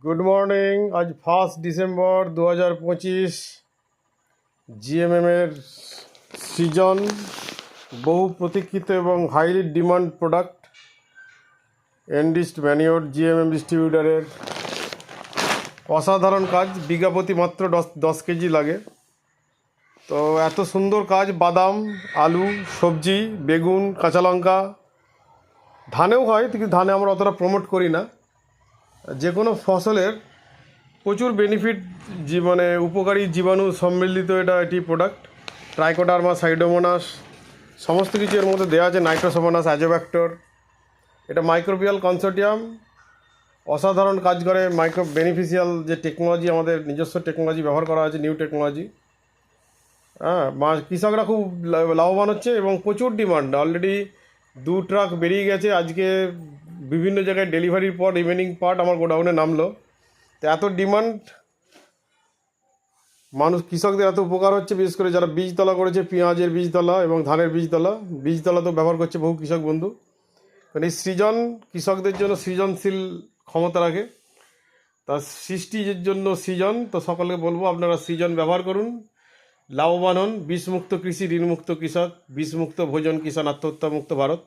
Good morning. আজ 1 December 2025। জিএমএমের সৃজন বহু প্রতীক্ষিত এবং হাইলি ডিমান্ড প্রোডাক্ট এনডিস্ট ম্যানিওর জিএমএম ডিস্ট্রিবিউটারের অসাধারণ কাজ। বিঘাপতি মাত্র 10 কেজি লাগে। তো এত সুন্দর কাজ, বাদাম, আলু, সবজি, বেগুন, কাঁচা লঙ্কা, ধানেও হয়, কিন্তু ধানে আমরা অতটা প্রমোট করি না। যে কোনো ফসলের প্রচুর বেনিফিট, মানে উপকারী জীবাণু সম্মিলিত এটি প্রোডাক্ট। ট্রাইকোডার্মা, সাইডোমোনাস সমস্ত কিছু এর মধ্যে দেওয়া আছে, নাইট্রোসোমোনাস, অ্যাজোব্যাক্টর। এটা মাইক্রোবিয়াল কনসোর্টিয়াম অসাধারণ কাজ করে। মাইক্রো বেনিফিশিয়াল যে টেকনোলজি, আমাদের নিজস্ব টেকনোলজি ব্যবহার করা হয়েছে, নিউ টেকনোলজি। কৃষকরা খুব লাভবান হচ্ছে এবং প্রচুর ডিমান্ড। অলরেডি 2 ট্রাক বেরিয়ে গেছে। আজকে বিভিন্ন জায়গায় ডেলিভারির পর রিমেনিং পার্ট আমার গোডাউনে নামলো। তো এত ডিমান্ড, কৃষকদের এত উপকার হচ্ছে। বিশেষ করে যারা বীজতলা করেছে, পেঁয়াজের বীজতলা এবং ধানের বীজতলা তো ব্যবহার করছে বহু কৃষক বন্ধু। কারণ এই সৃজন কৃষকদের জন্য সৃজনশীল ক্ষমতা রাখে, তার সৃষ্টির জন্য সৃজন। তো সকলকে বলবো আপনারা সৃজন ব্যবহার করুন, লাভবান হন। বিষমুক্ত কৃষি, ঋণমুক্ত কৃষক, বিষমুক্ত ভোজন, কিষাণ আত্মহত্যা মুক্ত ভারত।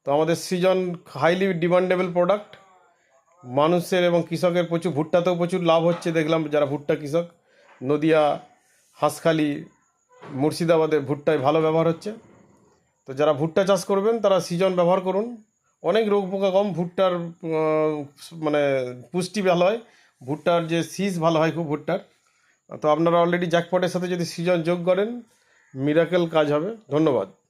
তো আমাদের সৃজন হাইলি ডিমান্ডেবল প্রোডাক্ট। মানুষের এবং কৃষকের প্রচুর, ভুট্টাতেও প্রচুর লাভ হচ্ছে দেখলাম। যারা ভুট্টা কৃষক, নদিয়া, হাঁসখালি, মুর্শিদাবাদে ভুট্টায় ভালো ব্যবহার হচ্ছে। তো যারা ভুট্টা চাষ করবেন তারা সৃজন ব্যবহার করুন। অনেক রোগ পোকা কম, ভুট্টার মানে পুষ্টি ভালো হয়, ভুট্টার যে শীষ ভালো হয় খুব ভুট্টার। তো আপনারা অলরেডি জ্যাকপটের সাথে যদি সৃজন যোগ করেন, মিরাকেল কাজ হবে। ধন্যবাদ।